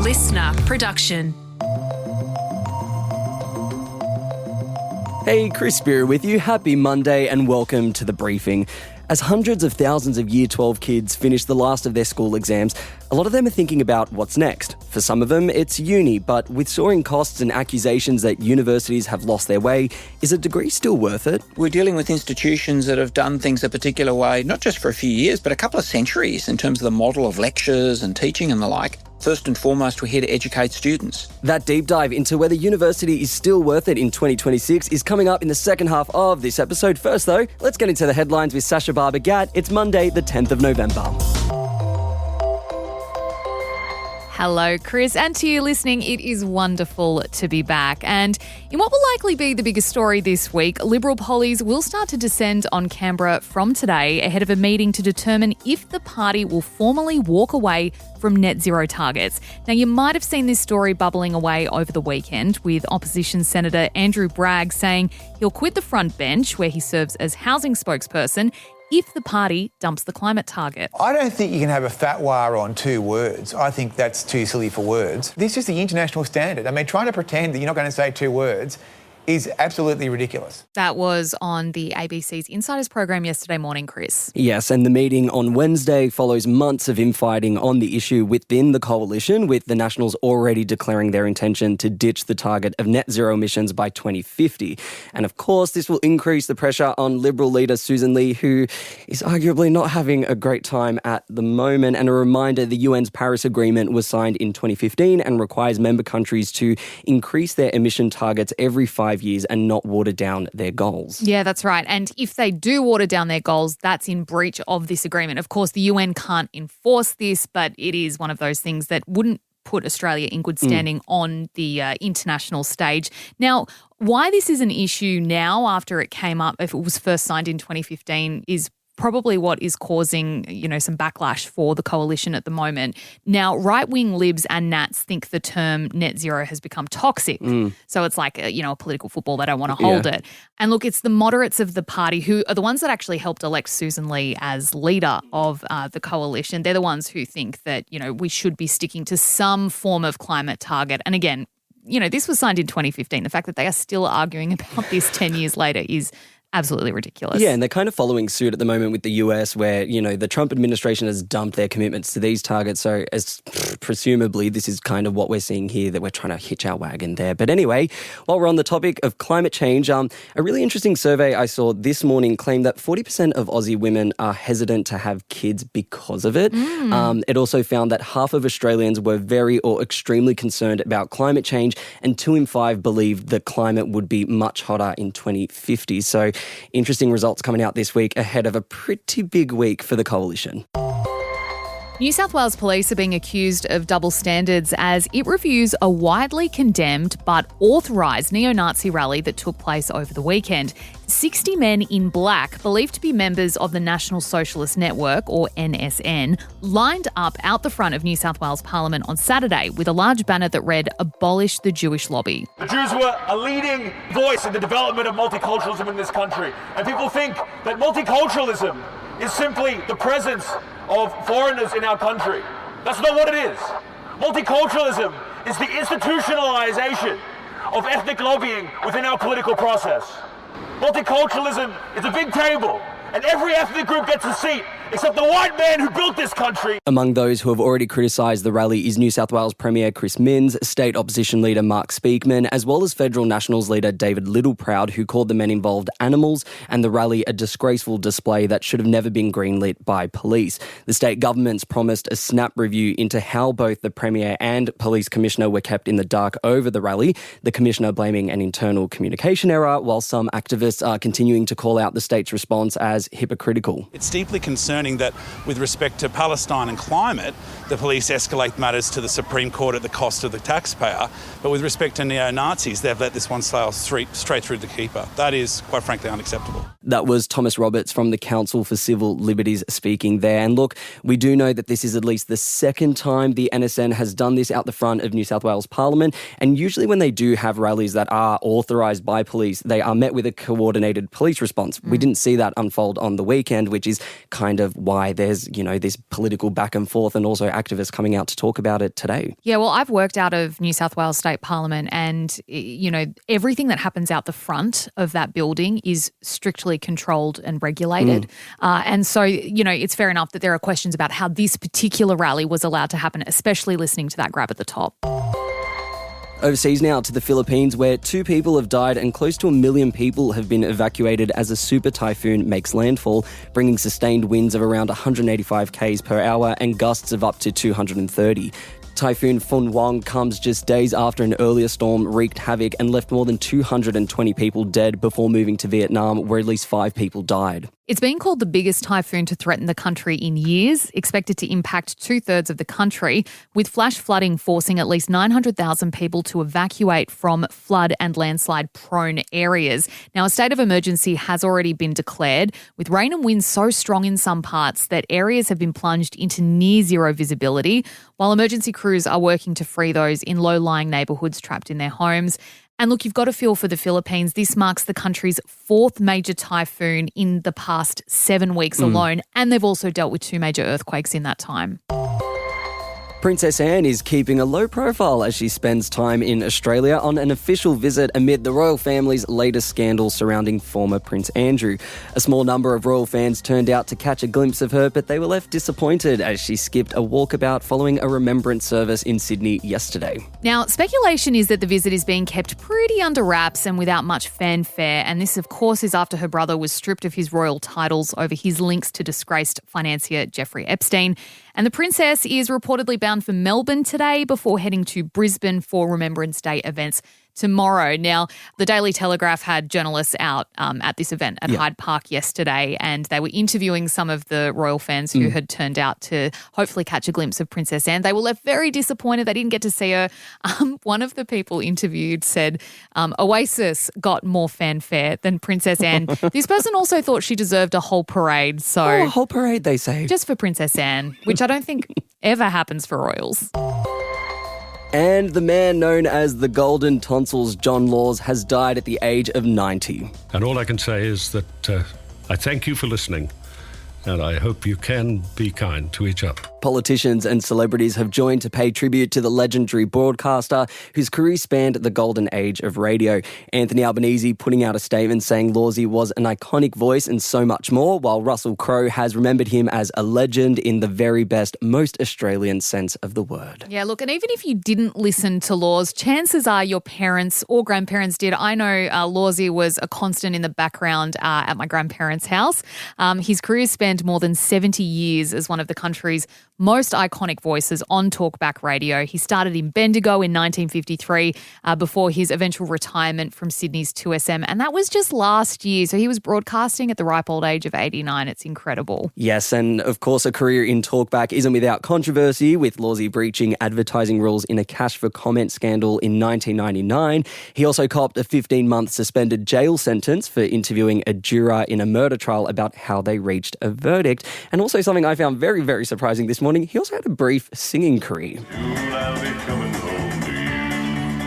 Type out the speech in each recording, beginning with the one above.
listener production. Hey, Chris Spyrou with you. Happy Monday and welcome to The Briefing. As hundreds of thousands of Year 12 kids finish the last of their school exams, a lot of them are thinking about what's next. For some of them, it's uni, but with soaring costs and accusations that universities have lost their way, is a degree still worth it? We're dealing with institutions that have done things a particular way, not just for a few years, but a couple of centuries in terms of the model of lectures and teaching and the like. First and foremost, we're here to educate students. That deep dive into whether university is still worth it in 2026 is coming up in the second half of this episode. First, though, let's get into the headlines with Sasha Barber-Gatt. It's Monday, the 10th of November. Hello, Chris, and to you listening, it is wonderful to be back. And in what will likely be the biggest story this week, Liberal pollies will start to descend on Canberra from today ahead of a meeting to determine if the party will formally walk away from net zero targets. Now, you might have seen this story bubbling away over the weekend with opposition Senator Andrew Bragg saying he'll quit the front bench where he serves as housing spokesperson if the party dumps the climate target. I don't think you can have a fatwa on 2 words. I think that's too silly for words. This is the international standard. I mean, trying to pretend that you're not going to say 2 words is absolutely ridiculous. That was on the ABC's Insiders program yesterday morning, Chris. Yes, and the meeting on Wednesday follows months of infighting on the issue within the coalition, with the Nationals already declaring their intention to ditch the target of net zero emissions by 2050. And of course, this will increase the pressure on Liberal leader Susan Lee, who is arguably not having a great time at the moment. And a reminder, the UN's Paris Agreement was signed in 2015 and requires member countries to increase their emission targets every 5 years and not water down their goals. Yeah, that's right. And if they do water down their goals, that's in breach of this agreement. Of course, the UN can't enforce this, but it is one of those things that wouldn't put Australia in good standing on the international stage. Now, why this is an issue now after it came up, if it was first signed in 2015, is probably what is causing, some backlash for the coalition at the moment. Now, right-wing Libs and Nats think the term net zero has become toxic. So it's like, a political football. They don't want to hold it. And look, it's the moderates of the party who are the ones that actually helped elect Susan Lee as leader of the coalition. They're the ones who think that, we should be sticking to some form of climate target. And again, this was signed in 2015. The fact that they are still arguing about this 10 years later is absolutely ridiculous. Yeah, and they're kind of following suit at the moment with the US where, the Trump administration has dumped their commitments to these targets. So presumably this is kind of what we're seeing here, that we're trying to hitch our wagon there. But anyway, while we're on the topic of climate change, a really interesting survey I saw this morning claimed that 40% of Aussie women are hesitant to have kids because of it. It also found that half of Australians were very or extremely concerned about climate change, and 2 in 5 believed the climate would be much hotter in 2050. So interesting results coming out this week ahead of a pretty big week for the coalition. New South Wales Police are being accused of double standards as it reviews a widely condemned but authorised neo-Nazi rally that took place over the weekend. 60 men in black, believed to be members of the National Socialist Network, or NSN, lined up out the front of New South Wales Parliament on Saturday with a large banner that read, "Abolish the Jewish lobby." The Jews were a leading voice in the development of multiculturalism in this country. And people think that multiculturalism is simply the presence of foreigners in our country. That's not what it is. Multiculturalism is the institutionalization of ethnic lobbying within our political process. Multiculturalism is a big table, and every ethnic group gets a seat, except the white man who built this country. Among those who have already criticised the rally is New South Wales Premier Chris Minns, State Opposition Leader Mark Speakman, as well as Federal Nationals Leader David Littleproud, who called the men involved animals and the rally a disgraceful display that should have never been greenlit by police. The state government's promised a snap review into how both the Premier and Police Commissioner were kept in the dark over the rally, the Commissioner blaming an internal communication error, while some activists are continuing to call out the state's response as hypocritical. It's deeply concerning that with respect to Palestine and climate, the police escalate matters to the Supreme Court at the cost of the taxpayer. But with respect to neo-Nazis, they've let this one sail straight through the keeper. That is, quite frankly, unacceptable. That was Thomas Roberts from the Council for Civil Liberties speaking there. And look, we do know that this is at least the second time the NSN has done this out the front of New South Wales Parliament. And usually when they do have rallies that are authorised by police, they are met with a coordinated police response. We didn't see that unfold on the weekend, which is kind of why there's, this political back and forth and also activists coming out to talk about it today. Yeah, well, I've worked out of New South Wales State Parliament and, everything that happens out the front of that building is strictly controlled and regulated. And so, it's fair enough that there are questions about how this particular rally was allowed to happen, especially listening to that grab at the top. Overseas now to the Philippines, where 2 people have died and close to 1 million people have been evacuated as a super typhoon makes landfall, bringing sustained winds of around 185 km per hour and gusts of up to 230. Typhoon Phunwang comes just days after an earlier storm wreaked havoc and left more than 220 people dead before moving to Vietnam, where at least 5 people died. It's been called the biggest typhoon to threaten the country in years, expected to impact 2/3 of the country, with flash flooding forcing at least 900,000 people to evacuate from flood and landslide-prone areas. Now, a state of emergency has already been declared, with rain and wind so strong in some parts that areas have been plunged into near-zero visibility, while emergency crews are working to free those in low-lying neighbourhoods trapped in their homes. And look, you've got to feel for the Philippines. This marks the country's 4th major typhoon in the past 7 weeks alone, and they've also dealt with 2 major earthquakes in that time. Princess Anne is keeping a low profile as she spends time in Australia on an official visit amid the royal family's latest scandal surrounding former Prince Andrew. A small number of royal fans turned out to catch a glimpse of her, but they were left disappointed as she skipped a walkabout following a remembrance service in Sydney yesterday. Now, speculation is that the visit is being kept pretty under wraps and without much fanfare, and this, of course, is after her brother was stripped of his royal titles over his links to disgraced financier Jeffrey Epstein. And the princess is reportedly bound for Melbourne today before heading to Brisbane for Remembrance Day events tomorrow. Now, the Daily Telegraph had journalists out at this event at Hyde Park yesterday, and they were interviewing some of the royal fans who had turned out to hopefully catch a glimpse of Princess Anne. They were left very disappointed they didn't get to see her. One of the people interviewed said Oasis got more fanfare than Princess Anne. This person also thought she deserved a whole parade. So a whole parade, they say. Just for Princess Anne, which I don't think ever happens for royals. And the man known as the Golden Tonsils, John Laws, has died at the age of 90. And all I can say is that I thank you for listening, and I hope you can be kind to each other. Politicians and celebrities have joined to pay tribute to the legendary broadcaster whose career spanned the golden age of radio. Anthony Albanese putting out a statement saying Lawsy was an iconic voice and so much more, while Russell Crowe has remembered him as a legend in the very best, most Australian sense of the word. Yeah, look, and even if you didn't listen to Laws, chances are your parents or grandparents did. I know Lawsy was a constant in the background at my grandparents' house. His career spanned more than 70 years as one of the country's most iconic voices on talkback radio. He started in Bendigo in 1953 before his eventual retirement from Sydney's 2SM, and that was just last year. So he was broadcasting at the ripe old age of 89. It's incredible. Yes, and of course a career in talkback isn't without controversy, with Lawsy breaching advertising rules in a cash for comment scandal in 1999. He also copped a 15-month suspended jail sentence for interviewing a juror in a murder trial about how they reached a verdict. And also something I found very, very surprising this morning, he also had a brief singing career.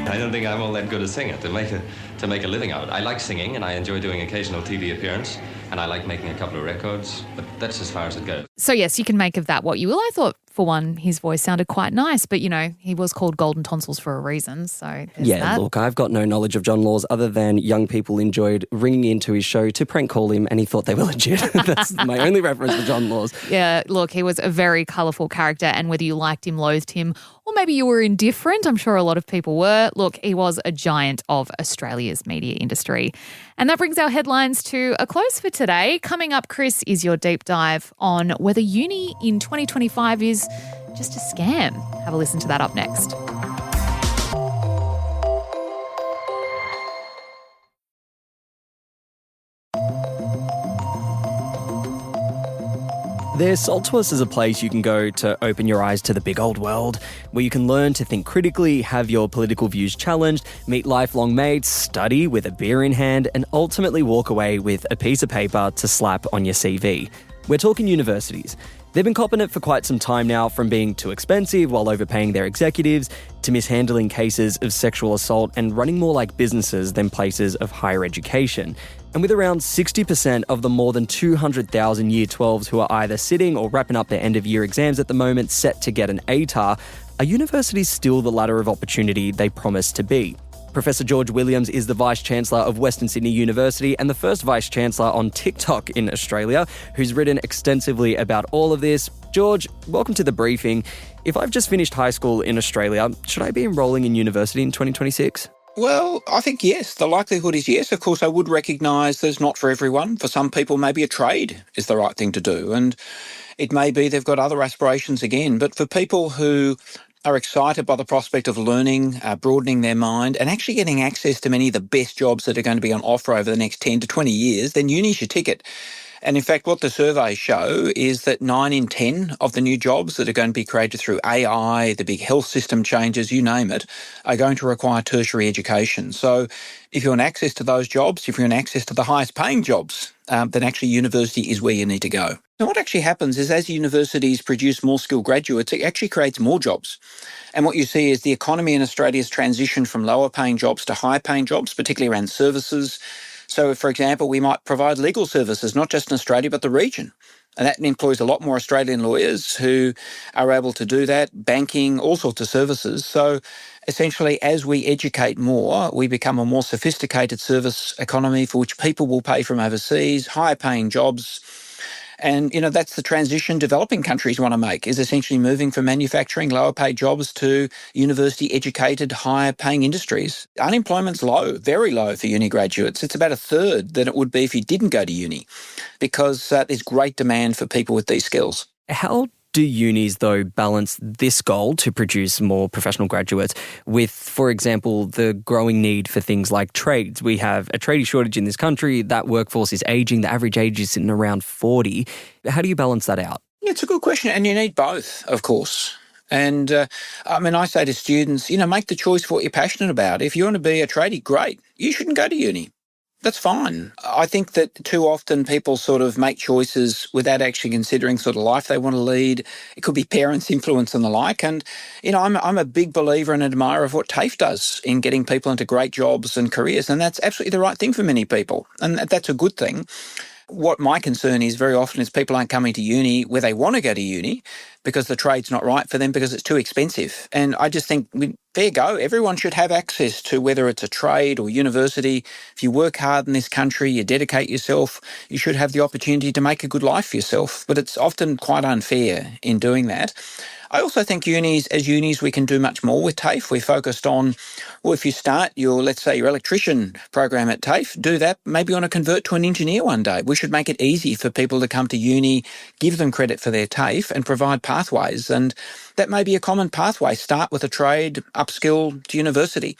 I don't think I'm all that good a singer to make a living out of it. I like singing and I enjoy doing occasional TV appearance and I like making a couple of records, but that's as far as it goes. So yes, you can make of that what you will. I thought, for one, his voice sounded quite nice, but, he was called Golden Tonsils for a reason, so there's that. Look, I've got no knowledge of John Laws other than young people enjoyed ringing into his show to prank call him and he thought they were legit. That's my only reference to John Laws. Yeah, look, he was a very colourful character, and whether you liked him, loathed him, or maybe you were indifferent, I'm sure a lot of people were. Look, he was a giant of Australia's media industry. And that brings our headlines to a close for today. Coming up, Chris, is your deep dive on whether uni in 2025 is just a scam. Have a listen to that up next. They're sold to us as a place you can go to open your eyes to the big old world, where you can learn to think critically, have your political views challenged, meet lifelong mates, study with a beer in hand, and ultimately walk away with a piece of paper to slap on your CV. We're talking universities. They've been copping it for quite some time now, from being too expensive while overpaying their executives, to mishandling cases of sexual assault and running more like businesses than places of higher education. And with around 60% of the more than 200,000 Year 12s who are either sitting or wrapping up their end-of-year exams at the moment set to get an ATAR, are universities still the ladder of opportunity they promise to be? Professor George Williams is the Vice-Chancellor of Western Sydney University and the first Vice-Chancellor on TikTok in Australia, who's written extensively about all of this. George, welcome to the briefing. If I've just finished high school in Australia, should I be enrolling in university in 2026? Well, I think yes. The likelihood is yes. Of course, I would recognise there's not for everyone. For some people, maybe a trade is the right thing to do. And it may be they've got other aspirations again. But for people who are excited by the prospect of learning, broadening their mind, and actually getting access to many of the best jobs that are going to be on offer over the next 10 to 20 years, then uni's your ticket. And in fact, what the surveys show is that 9 in 10 of the new jobs that are going to be created through AI, the big health system changes, you name it, are going to require tertiary education. So if you want access to those jobs, if you want access to the highest paying jobs, then actually university is where you need to go. Now, what actually happens is as universities produce more skilled graduates, it actually creates more jobs. And what you see is the economy in Australia has transitioned from lower paying jobs to higher paying jobs, particularly around services. So, for example, we might provide legal services, not just in Australia, but the region. And that employs a lot more Australian lawyers who are able to do that, banking, all sorts of services. So essentially, as we educate more, we become a more sophisticated service economy for which people will pay from overseas, higher paying jobs. And, that's the transition developing countries want to make, is essentially moving from manufacturing, lower paid jobs to university educated, higher paying industries. Unemployment's low, very low for uni graduates. It's about a third than it would be if you didn't go to uni, because there's great demand for people with these skills. How do unis, though, balance this goal to produce more professional graduates with, for example, the growing need for things like trades? We have a tradie shortage in this country. That workforce is ageing. The average age is sitting around 40. How do you balance that out? Yeah, it's a good question. And you need both, of course. And I say to students, make the choice for what you're passionate about. If you want to be a tradie, great. You shouldn't go to uni. That's fine. I think that too often people sort of make choices without actually considering sort of life they want to lead. It could be parents' influence and the like. And, I'm a big believer and admirer of what TAFE does in getting people into great jobs and careers. And that's absolutely the right thing for many people. And that's a good thing. What my concern is very often is people aren't coming to uni where they want to go to uni because the trade's not right for them because it's too expensive. And I just think, fair go. Everyone should have access to whether it's a trade or university. If you work hard in this country, you dedicate yourself, you should have the opportunity to make a good life for yourself. But it's often quite unfair in doing that. I also think as unis, we can do much more with TAFE. We're focused on, if you start let's say your electrician program at TAFE, do that. Maybe you want to convert to an engineer one day. We should make it easy for people to come to uni, give them credit for their TAFE and provide pathways. And that may be a common pathway. Start with a trade, upskill to university.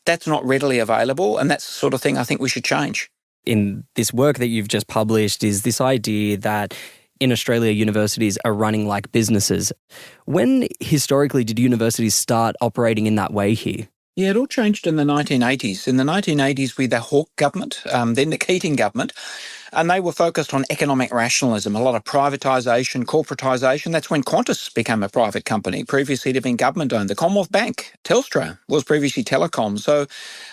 That's not readily available, and that's the sort of thing I think we should change. In this work that you've just published is this idea that in Australia, universities are running like businesses. When historically did universities start operating in that way here? Yeah, it all changed in the 1980s. In the 1980s, we had the Hawke government, then the Keating government, and they were focused on economic rationalism, a lot of privatisation, corporatisation. That's when Qantas became a private company. Previously, it had been government-owned. The Commonwealth Bank, Telstra, was previously Telecom. So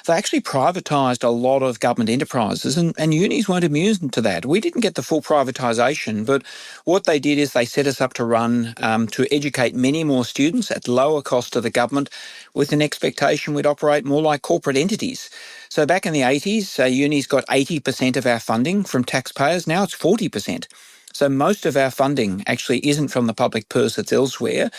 they actually privatised a lot of government enterprises, and unis weren't immune to that. We didn't get the full privatisation, but what they did is they set us up to run, to educate many more students at lower cost to the government with an expectation we'd operate more like corporate entities. So back in the 80s, unis got 80% of our funding from taxpayers. Now it's 40%. So most of our funding actually isn't from the public purse, it's elsewhere.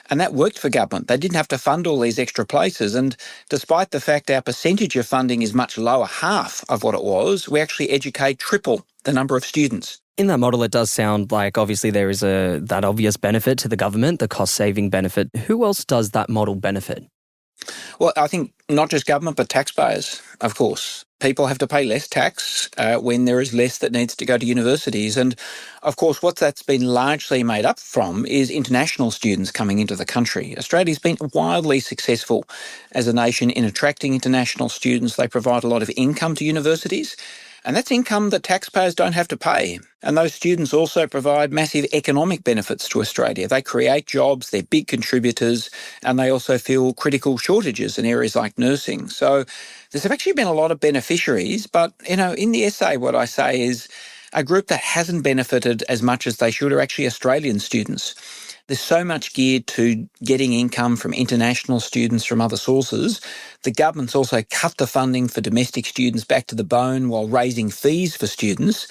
And that worked for government. They didn't have to fund all these extra places. And despite the fact our percentage of funding is much lower, half of what it was, we actually educate triple the number of students. In that model, it does sound like obviously there is that obvious benefit to the government, the cost-saving benefit. Who else does that model benefit? Well, I think not just government, but taxpayers, of course. people have to pay less tax when there is less that needs to go to universities. And of course, what that's been largely made up from is international students coming into the country. Australia's been wildly successful as a nation in attracting international students. They provide a lot of income to universities, and that's income that taxpayers don't have to pay. And those students also provide massive economic benefits to Australia. They create jobs, they're big contributors, and they also fill critical shortages in areas like nursing. So there's actually been a lot of beneficiaries, but, in the essay, what I say is a group that hasn't benefited as much as they should are actually Australian students. There's so much geared to getting income from international students from other sources. The government's also cut the funding for domestic students back to the bone while raising fees for students.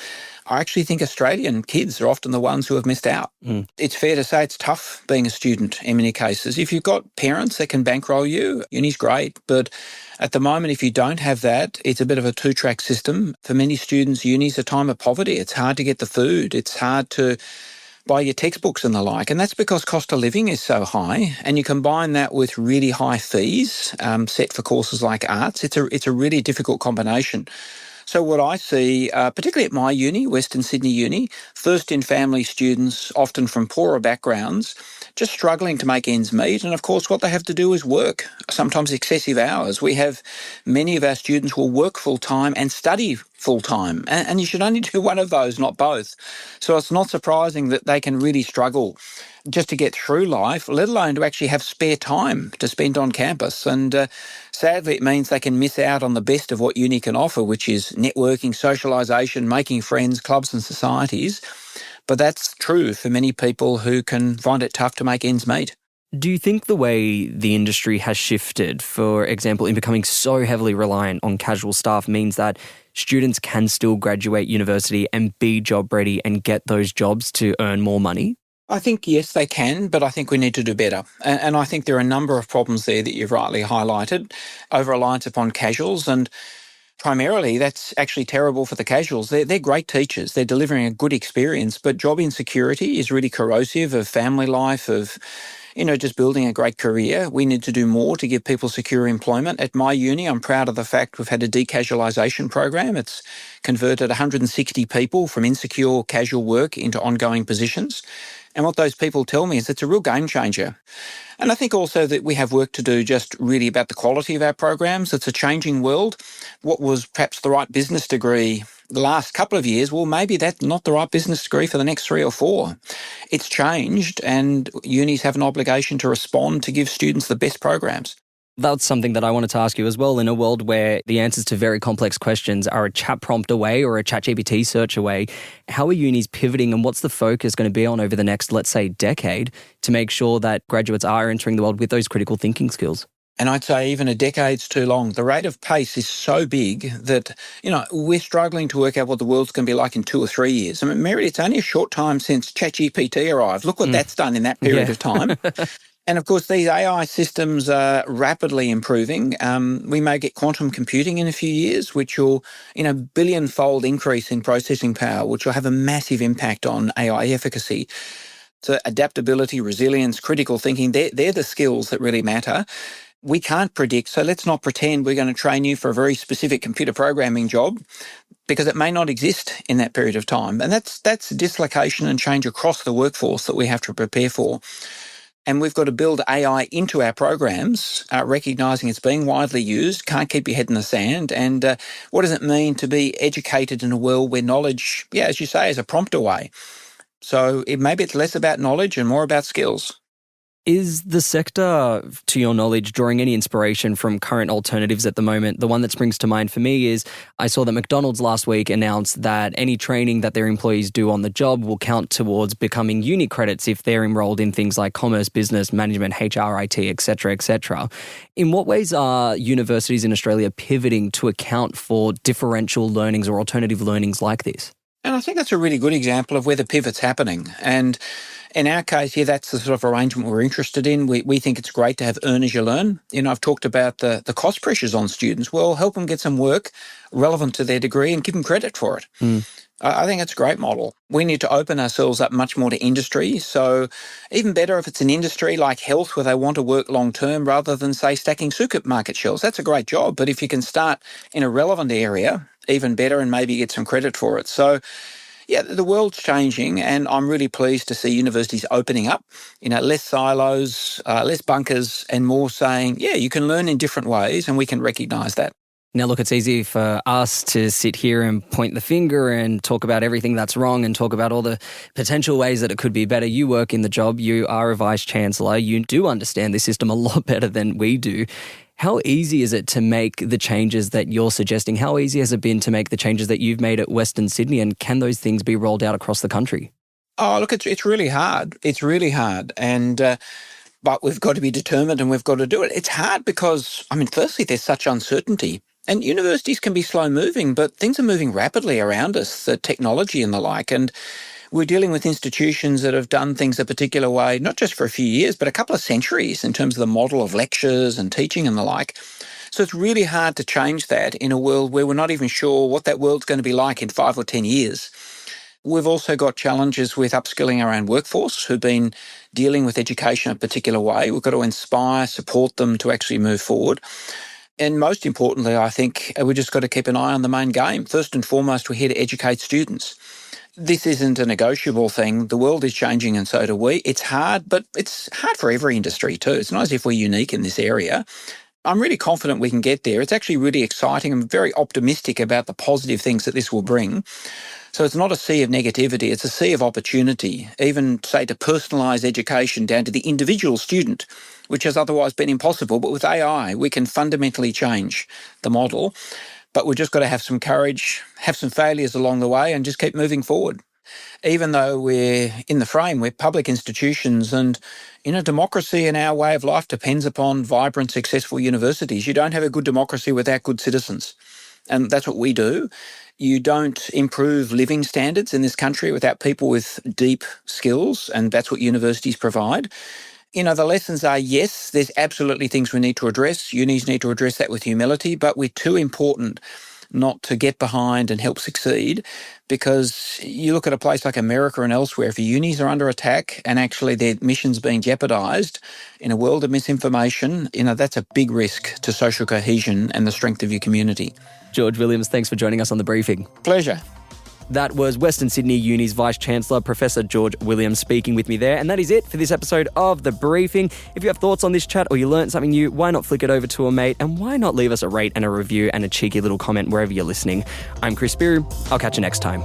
I actually think Australian kids are often the ones who have missed out. It's fair to say it's tough being a student in many cases. If you've got parents that can bankroll you, uni's great. But at the moment, if you don't have that, it's a bit of a two-track system. For many students, uni's a time of poverty. It's hard to get the food. It's hard to buy your textbooks and the like. And that's because cost of living is so high. And you combine that with really high fees set for courses like arts. It's a really difficult combination. So what I see, particularly at my uni, Western Sydney Uni, first-in-family students, often from poorer backgrounds, just struggling to make ends meet. And of course, what they have to do is work, sometimes excessive hours. We have many of our students who will work full-time and study full-time. And you should only do one of those, not both. So it's not surprising that they can really struggle just to get through life, let alone to actually have spare time to spend on campus. And sadly, it means they can miss out on the best of what uni can offer, which is networking, socialisation, making friends, clubs and societies. But that's true for many people who can find it tough to make ends meet. Do you think the way the industry has shifted, for example, in becoming so heavily reliant on casual staff means that students can still graduate university and be job ready and get those jobs to earn more money? I think, yes, they can, but I think we need to do better. And I think there are a number of problems there that you've rightly highlighted. Over-reliance upon casuals, and primarily that's actually terrible for the casuals. They're great teachers. They're delivering a good experience, but job insecurity is really corrosive of family life, of just building a great career. We need to do more to give people secure employment. At my uni, I'm proud of the fact we've had a decasualisation program. It's converted 160 people from insecure casual work into ongoing positions. And what those people tell me is it's a real game changer. And I think also that we have work to do just really about the quality of our programs. It's a changing world. What was perhaps the right business degree the last couple of years, well, maybe that's not the right business degree for the next 3 or 4. It's changed, and unis have an obligation to respond to give students the best programs. That's something that I wanted to ask you as well. In a world where the answers to very complex questions are a chat prompt away or a ChatGPT search away, how are unis pivoting, and what's the focus going to be on over the next, let's say, decade to make sure that graduates are entering the world with those critical thinking skills? And I'd say even a decade's too long. The rate of pace is so big that, we're struggling to work out what the world's going to be like in 2 or 3 years. I mean, Mary, it's only a short time since ChatGPT arrived. Look what that's done in that period of time. And of course, these AI systems are rapidly improving. We may get quantum computing in a few years, which will, billion-fold increase in processing power, which will have a massive impact on AI efficacy. So adaptability, resilience, critical thinking, they're the skills that really matter. We can't predict, so let's not pretend we're going to train you for a very specific computer programming job, because it may not exist in that period of time. And that's dislocation and change across the workforce that we have to prepare for. And we've got to build AI into our programs, recognising it's being widely used, can't keep your head in the sand. And what does it mean to be educated in a world where knowledge, as you say, is a prompt away? So maybe it's less about knowledge and more about skills. Is the sector, to your knowledge, drawing any inspiration from current alternatives at the moment? The one that springs to mind for me is I saw that McDonald's last week announced that any training that their employees do on the job will count towards becoming uni credits if they're enrolled in things like commerce, business, management, HR, IT, etc., etc. In what ways are universities in Australia pivoting to account for differential learnings or alternative learnings like this? And I think that's a really good example of where the pivot's happening. And in our case here, that's the sort of arrangement we're interested in. We think it's great to have earn as you learn. I've talked about the cost pressures on students. Well, help them get some work relevant to their degree and give them credit for it. I think it's a great model. We need to open ourselves up much more to industry. So even better if it's an industry like health where they want to work long term rather than, say, stacking supermarket shelves. That's a great job. But if you can start in a relevant area, even better, and maybe get some credit for it. So yeah, the world's changing, and I'm really pleased to see universities opening up, less silos, less bunkers, and more saying, yeah, you can learn in different ways, and we can recognise that. Now, look, it's easy for us to sit here and point the finger and talk about everything that's wrong and talk about all the potential ways that it could be better. You work in the job. You are a Vice-Chancellor. You do understand the system a lot better than we do. How easy is it to make the changes that you're suggesting? How easy has it been to make the changes that you've made at Western Sydney? And can those things be rolled out across the country? Oh, look, it's really hard. It's really hard. But we've got to be determined and we've got to do it. It's hard because, firstly, there's such uncertainty. And universities can be slow moving, but things are moving rapidly around us, the technology and the like. And we're dealing with institutions that have done things a particular way, not just for a few years, but a couple of centuries in terms of the model of lectures and teaching and the like. So it's really hard to change that in a world where we're not even sure what that world's going to be like in 5 or 10 years. We've also got challenges with upskilling our own workforce who've been dealing with education a particular way. We've got to inspire, support them to actually move forward. And most importantly, I think we've just got to keep an eye on the main game. First and foremost, we're here to educate students. This isn't a negotiable thing. The world is changing and so do we. It's hard, but it's hard for every industry too. It's not as if we're unique in this area. I'm really confident we can get there. It's actually really exciting. I'm very optimistic about the positive things that this will bring. So it's not a sea of negativity, it's a sea of opportunity, even, say, to personalise education down to the individual student, which has otherwise been impossible. But with AI, we can fundamentally change the model. But we've just got to have some courage, have some failures along the way, and just keep moving forward. Even though we're in the frame, we're public institutions, and democracy and our way of life depends upon vibrant, successful universities. You don't have a good democracy without good citizens. And that's what we do. You don't improve living standards in this country without people with deep skills, and that's what universities provide. The lessons are, yes, there's absolutely things we need to address. Unis need to address that with humility, but we're too important not to get behind and help succeed, because you look at a place like America and elsewhere, if unis are under attack and actually their mission's being jeopardised in a world of misinformation, that's a big risk to social cohesion and the strength of your community. George Williams, thanks for joining us on The Briefing. Pleasure. That was Western Sydney Uni's Vice-Chancellor, Professor George Williams, speaking with me there. And that is it for this episode of The Briefing. If you have thoughts on this chat or you learned something new, why not flick it over to a mate? And why not leave us a rate and a review and a cheeky little comment wherever you're listening? I'm Chris Spyrou. I'll catch you next time.